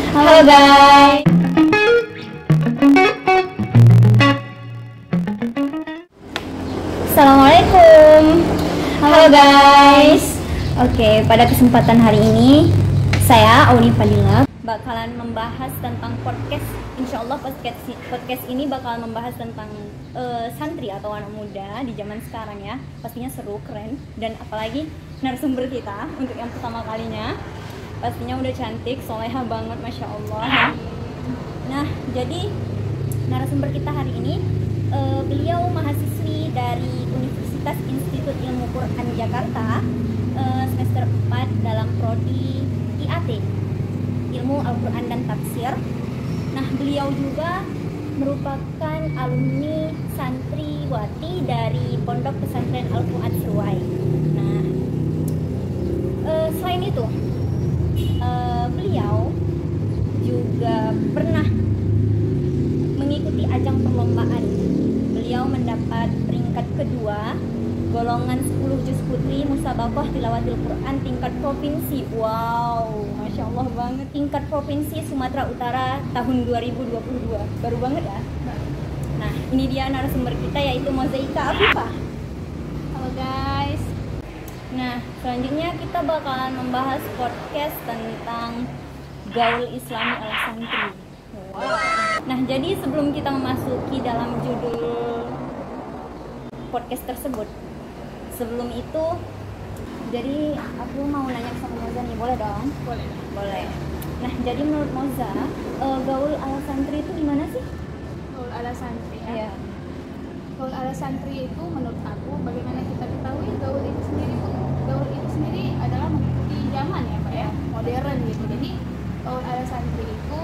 Halo guys. Assalamualaikum. Halo guys. Oke, pada kesempatan hari ini saya Auni Fadila bakalan membahas tentang podcast. Insya Allah podcast ini bakal membahas tentang santri atau anak muda di zaman sekarang ya. Pastinya seru, keren, dan apalagi narasumber kita untuk yang pertama kalinya pastinya udah cantik, soleha banget, masya Allah. Nah, jadi narasumber kita hari ini beliau mahasiswi dari Universitas Institut Ilmu Quran Jakarta, semester 4 dalam prodi IAT, Ilmu Al-Quran dan Tafsir. Nah, beliau juga merupakan alumni santriwati dari Pondok Pesantren Al-Fuad Seruai. Nah, selain itu beliau juga pernah mengikuti ajang perlombaan. Beliau mendapat peringkat kedua golongan 10 juz putri musabaqah tilawatil Quran tingkat provinsi. Wow, masya Allah banget. Tingkat provinsi Sumatera Utara tahun 2022. Baru banget ya. Nah, ini dia narasumber kita, yaitu Mozaika Afifah. Halo guys. Nah, selanjutnya kita bakalan membahas podcast tentang gaul Islami ala santri. Wow. Nah, jadi sebelum kita memasuki dalam judul podcast tersebut, sebelum itu, jadi aku mau nanya sama Moza nih, boleh dong? Boleh. Nah, jadi menurut Moza, gaul ala santri itu gimana sih? Gaul ala santri ya? Iya. Gaul ala santri itu menurut aku, bagaimana kita ketahui gaul itu sendiri adalah mengikuti zaman ya Pak ya, modern gitu. Jadi gaul ala santri itu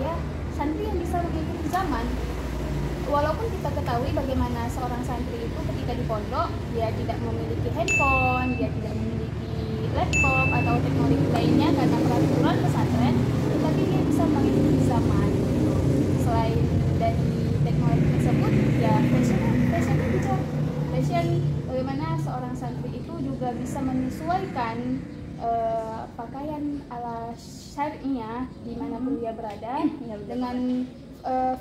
ya santri yang bisa mengikuti zaman. Walaupun kita ketahui bagaimana seorang santri itu ketika di pondok, dia tidak memiliki handphone, dia tidak memiliki laptop atau teknologi lainnya karena peraturan pesantren, tetapi dia bisa mengikuti zaman gitu. Selain dari teknologi tersebut, ya fashion juga. Fashion, bagaimana seorang santri itu juga bisa menyesuaikan pakaian ala syari'nya dimanapun dia berada dengan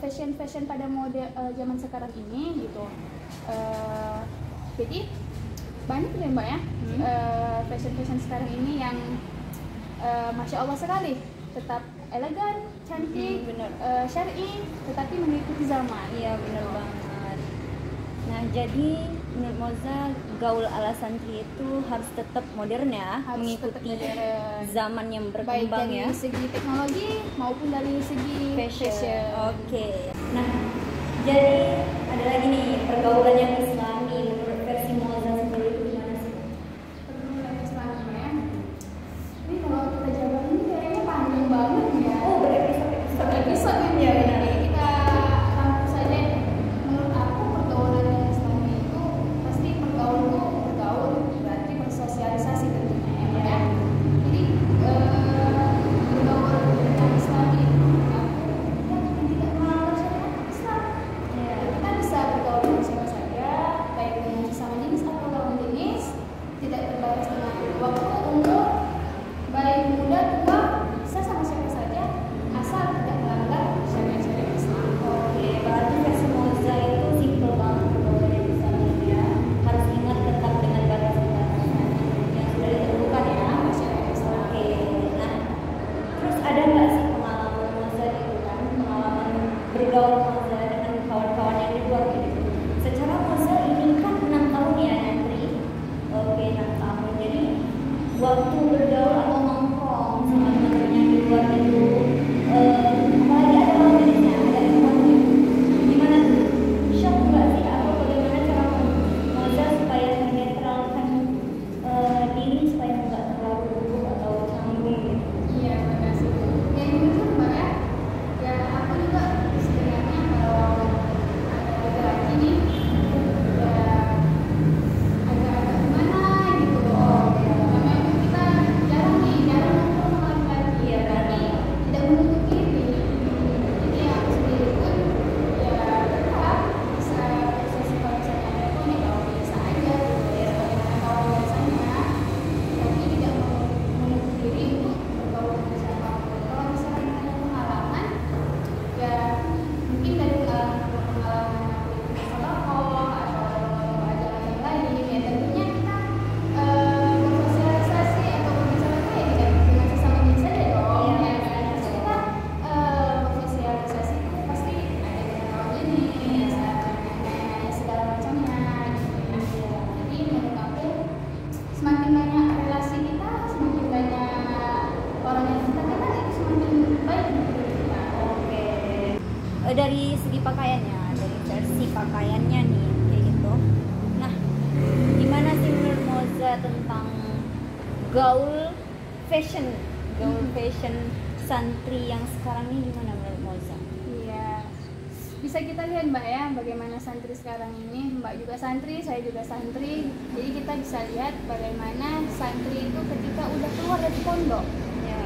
fashion pada mode zaman sekarang ini gitu. Jadi banyak ya Mbak ya fashion sekarang ini yang masya Allah sekali, tetap elegan, cantik, syar'i, tetapi mengikuti zaman. Iya, benar banget. Nah, jadi menurut Moza, gaul ala santri itu harus tetap modern ya, Harus mengikuti tetap modern. zaman yang Baik berkembang dari ya. segi teknologi maupun dari segi fashion. Oke. Nah, jadi ada lagi nih pergaulan yang Islami menurut versi Moza sendiri itu gimana sih? Pergaulan Islam ya. Ini kalau kita jawab ini kayaknya panjang banget ya. Oh, berepisode Ya. Jadi kita rangkum saja. Menurut aku pergaulan yang Islami itu pasti bergaul berarti bersosialisasi tentunya ya Pak ya. Jadi bergaul dengan Islami itu menurut aku yang tidak melanggar syariat Islam. Iya. Kita bisa bergaul dengan siapa saja, Oke. Dari segi pakaiannya, dari versi pakaiannya nih kayak gitu. Nah, gimana sih menurut Moza tentang gaul fashion santri yang sekarang ini, gimana menurut Moza? Iya, bisa kita lihat Mbak ya, bagaimana santri sekarang ini. Mbak juga santri, saya juga santri. Jadi kita bisa lihat bagaimana santri itu ketika udah keluar dari pondok. Ya.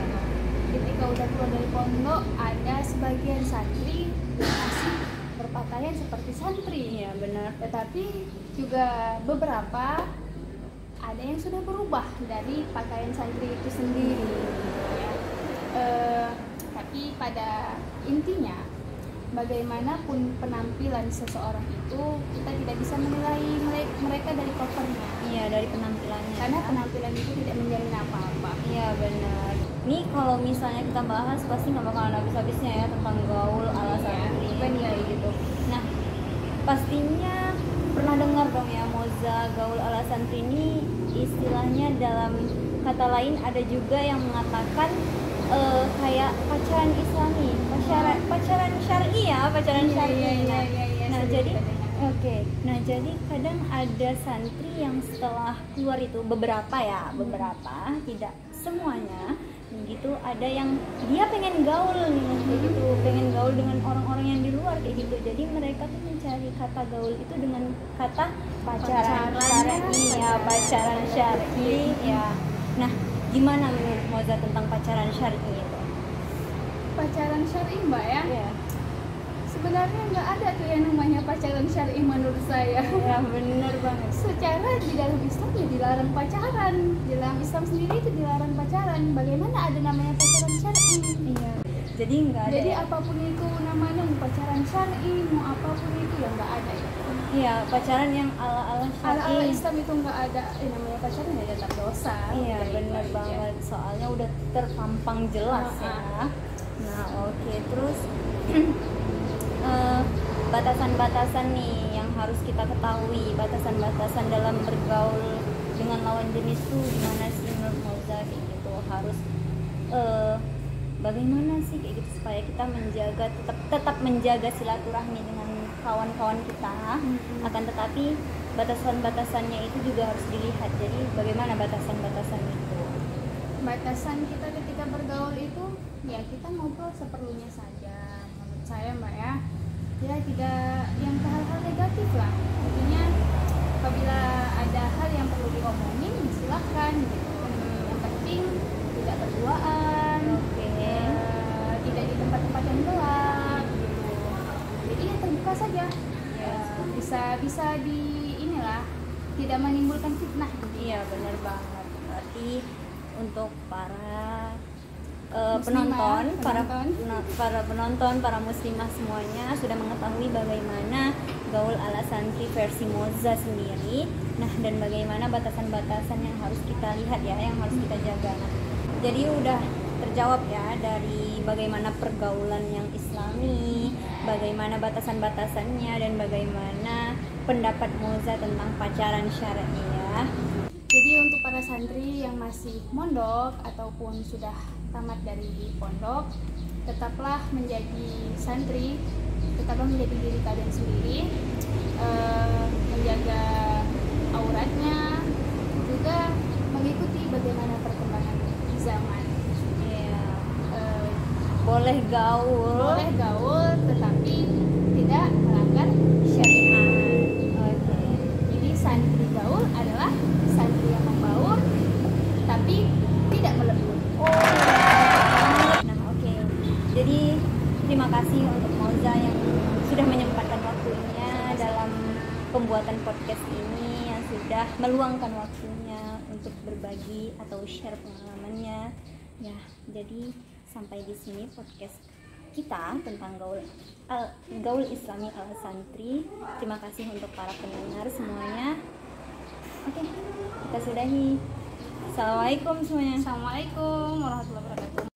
Ketika udah keluar dari pondok, ada sebagian santri yang masih berpakaian seperti santri. Iya benar. Tetapi juga beberapa ada yang sudah berubah dari pakaian santri itu sendiri. Ya. Tapi pada intinya, bagaimanapun penampilan seseorang itu, kita tidak bisa menilai mereka dari covernya. Iya, dari penampilannya. Karena penampilan itu tidak menjamin apa-apa. Iya benar. Nih kalau misalnya kita bahas pasti nggak bakalan habis-habisnya ya tentang gaul ala santri kayak gitu. Nah, pastinya pernah dengar dong ya Moza, gaul ala santri ini istilahnya dalam kata lain ada juga yang mengatakan kayak pacaran islami, pacaran syar'i ya, pacaran syar'i. Nah, jadi oke. Nah, jadi kadang ada santri yang setelah keluar itu beberapa, tidak semuanya gitu, ada yang dia pengen gaul nih kayak gitu, pengen gaul dengan orang-orang yang di luar kayak gitu. Jadi mereka tuh mencari kata gaul itu dengan kata pacaran syar'i ya. Nah, gimana menurut Moza tentang pacaran syar'i itu? Pacaran syar'i Mbak ya? Iya. Sebenarnya nggak ada tuh yang namanya pacaran syar'i menurut saya. Ya benar banget. Secara di dalam Islam ya dilarang pacaran. Di dalam Islam sendiri itu dilarang pacaran. Bagaimana ada namanya pacaran syar'i? Iya. Jadi nggak ada. Jadi apapun itu namanya, mau pacaran syar'i, mau apapun itu ya nggak ada ya. Iya, pacaran yang ala-ala syar'i. Ala-ala Islam itu nggak ada. Namanya pacaran ya tetap dosa. Iya Kayak benar gitu aja. banget. Soalnya udah terpampang jelas ya. Nah oke, terus batasan-batasan nih yang harus kita ketahui, batasan-batasan dalam bergaul dengan lawan jenis tuh gimana sih menurut Moza kayak gitu, harus bagaimana sih kayak gitu supaya kita menjaga tetap menjaga silaturahmi dengan kawan-kawan kita. Akan tetapi batasan-batasannya itu juga harus dilihat. Jadi bagaimana batasan-batasan itu? Batasan kita ketika bergaul itu ya kita ngobrol seperlunya saja menurut saya Mbak ya. Ya tidak yang hal-hal negatif lah. Intinya apabila ada hal yang perlu diomongin silahkan gitu. Yang penting tidak berduaan, tidak di tempat-tempat yang gelap gitu. Jadi ya terbuka saja. Ya, bisa di inilah, tidak menimbulkan fitnah gitu. Iya benar banget. Berarti untuk para Muslimah, penonton, para muslimah semuanya sudah mengetahui bagaimana gaul ala santri versi Moza sendiri. Nah, dan bagaimana batasan-batasan yang harus kita lihat ya, yang harus kita jaga. Nah, jadi udah terjawab ya dari bagaimana pergaulan yang islami, bagaimana batasan-batasannya, dan bagaimana pendapat Moza tentang pacaran syar'i ya. Jadi untuk para santri yang masih mondok ataupun sudah tamat dari pondok, tetaplah menjadi santri, tetaplah menjadi diri kalian sendiri, menjaga auratnya, juga mengikuti bagaimana perkembangan zaman. Iya. Boleh gaul, tetapi tidak melanggar syariat. Oke. Jadi santri gaul adalah santri yang membaur, tapi tidak melebur. Nah, oke. Jadi terima kasih untuk Moza yang sudah menyempatkan waktunya dalam pembuatan podcast ini, yang sudah meluangkan waktunya untuk berbagi atau share pengalamannya. Ya, jadi sampai di sini podcast kita tentang gaul Islami ala santri. Terima kasih untuk para pendengar semuanya. Oke, kita sudahi. Assalamualaikum semuanya. Assalamualaikum warahmatullahi wabarakatuh.